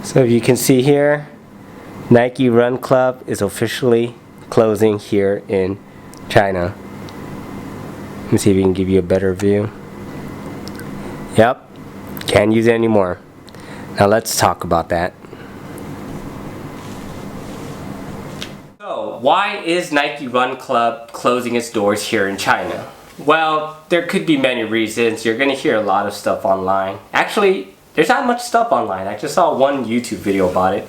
So if you can see here, Nike Run Club is officially closing here in China. Let me see if we can give you a better view. Yep, can't use it anymore. Now let's talk about that. So why is Nike Run Club closing its doors here in China? Well, there could be many reasons. You're going to hear a lot of stuff online. Actually, there's not much stuff online. I just saw one YouTube video about it,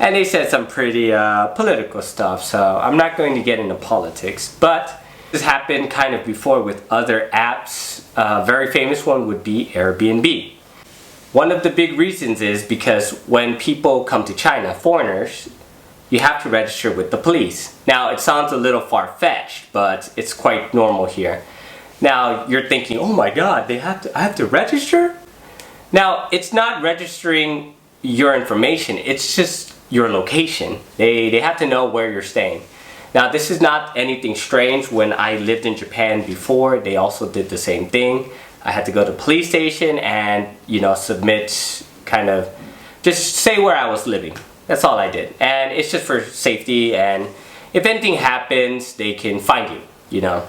and they said some pretty political stuff, so I'm not going to get into politics. But this happened kind of before with other apps. A very famous one would be Airbnb. One of the big reasons is because when people come to China, foreigners, you have to register with the police. Now, it sounds a little far-fetched, but it's quite normal here. Now, you're thinking, oh my god, I have to register? Now, it's not registering your information, it's just your location. They have to know where you're staying. Now, this is not anything strange. When I lived in Japan before, they also did the same thing. I had to go to the police station and, submit, kind of, just say where I was living. That's all I did. And it's just for safety, and if anything happens, they can find you,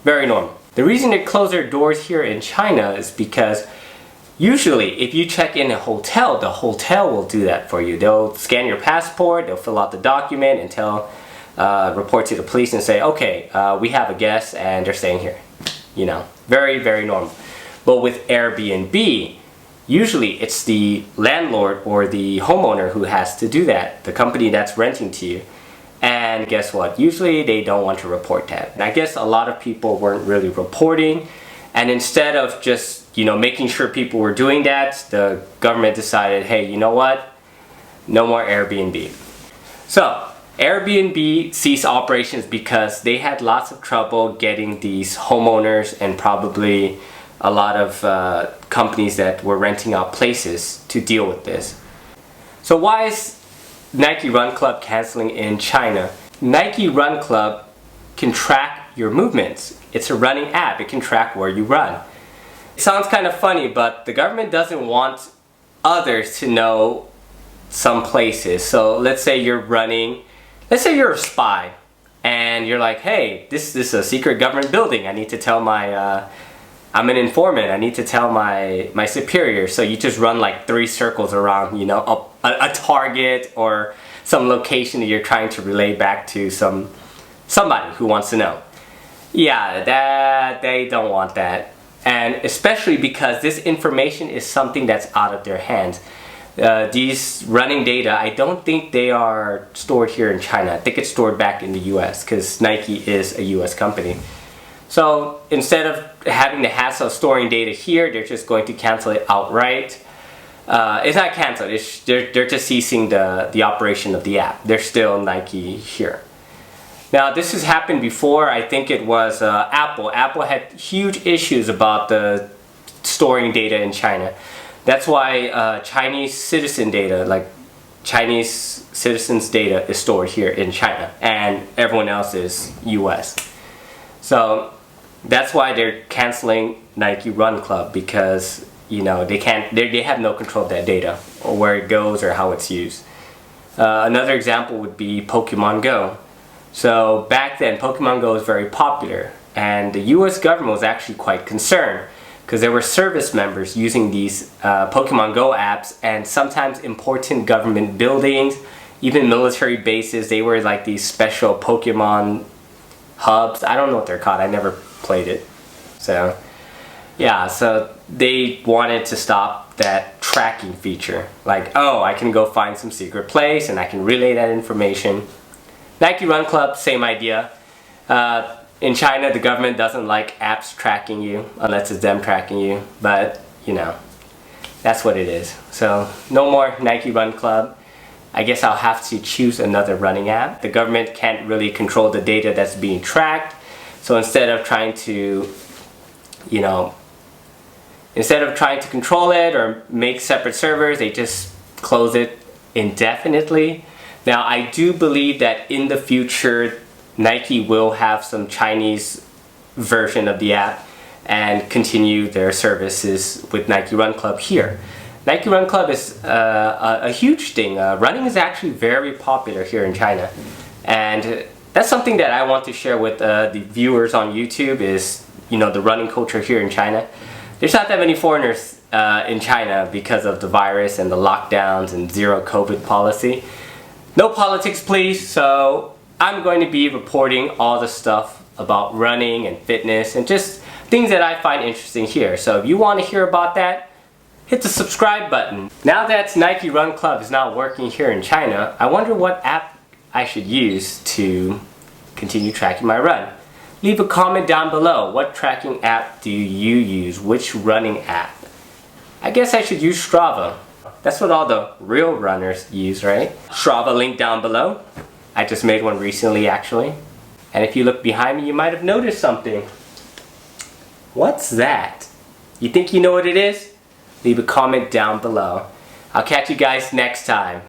Very normal. The reason they close their doors here in China is because usually, if you check in a hotel, the hotel will do that for you. They'll scan your passport, they'll fill out the document, and report to the police and say, okay, we have a guest and they're staying here. Very, very normal. But with Airbnb, usually it's the landlord or the homeowner who has to do that, the company that's renting to you. And guess what? Usually they don't want to report that. And I guess a lot of people weren't really reporting. And instead of just, making sure people were doing that, the government decided, hey, you know what? No more Airbnb. So, Airbnb ceased operations because they had lots of trouble getting these homeowners and probably a lot of companies that were renting out places to deal with this. So why is Nike Run Club canceling in China? Nike Run Club can track your movements. It's a running app. It can track where you run. It sounds kind of funny, but the government doesn't want others to know some places. So let's say you're running, let's say you're a spy and you're like, hey, this is a secret government building. I need to tell I'm an informant. I need to tell my superior. So you just run like 3 circles around, a target or some location that you're trying to relay back to somebody who wants to know. Yeah, they don't want that. And especially because this information is something that's out of their hands. These running data, I don't think they are stored here in China. I think it's stored back in the US because Nike is a US company. So instead of having the hassle of storing data here, they're just going to cancel it outright. It's not canceled, they're just ceasing the operation of the app. They're still Nike here. Now, this has happened before. I think it was Apple. Apple had huge issues about the storing data in China. That's why Chinese citizen data, like Chinese citizens' data, is stored here in China, and everyone else is US. So that's why they're canceling Nike Run Club, because they have no control of that data or where it goes or how it's used. Another example would be Pokemon Go. So back then, Pokemon Go was very popular, and the US government was actually quite concerned because there were service members using these Pokemon Go apps, and sometimes important government buildings, even military bases, they were like these special Pokemon hubs. I don't know what they're called. I never played it. So yeah, so they wanted to stop that tracking feature. Like, oh, I can go find some secret place and I can relay that information. Nike Run Club, same idea. In China, the government doesn't like apps tracking you unless it's them tracking you. But, that's what it is. So no more Nike Run Club. I guess I'll have to choose another running app. The government can't really control the data that's being tracked. So instead of trying to, control it or make separate servers, they just close it indefinitely. Now, I do believe that in the future, Nike will have some Chinese version of the app and continue their services with Nike Run Club here. Nike Run Club is a huge thing. Running is actually very popular here in China, and that's something that I want to share with the viewers on YouTube is, you know, the running culture here in China. There's not that many foreigners in China because of the virus and the lockdowns and zero COVID policy. No politics please, so I'm going to be reporting all the stuff about running and fitness and just things that I find interesting here. So if you want to hear about that, hit the subscribe button. Now that Nike Run Club is not working here in China, I wonder what app I should use to continue tracking my run. Leave a comment down below. What tracking app do you use? Which running app? I guess I should use Strava. That's what all the real runners use, right? Strava link down below. I just made one recently actually. And if you look behind me, you might have noticed something. What's that? You think you know what it is? Leave a comment down below. I'll catch you guys next time.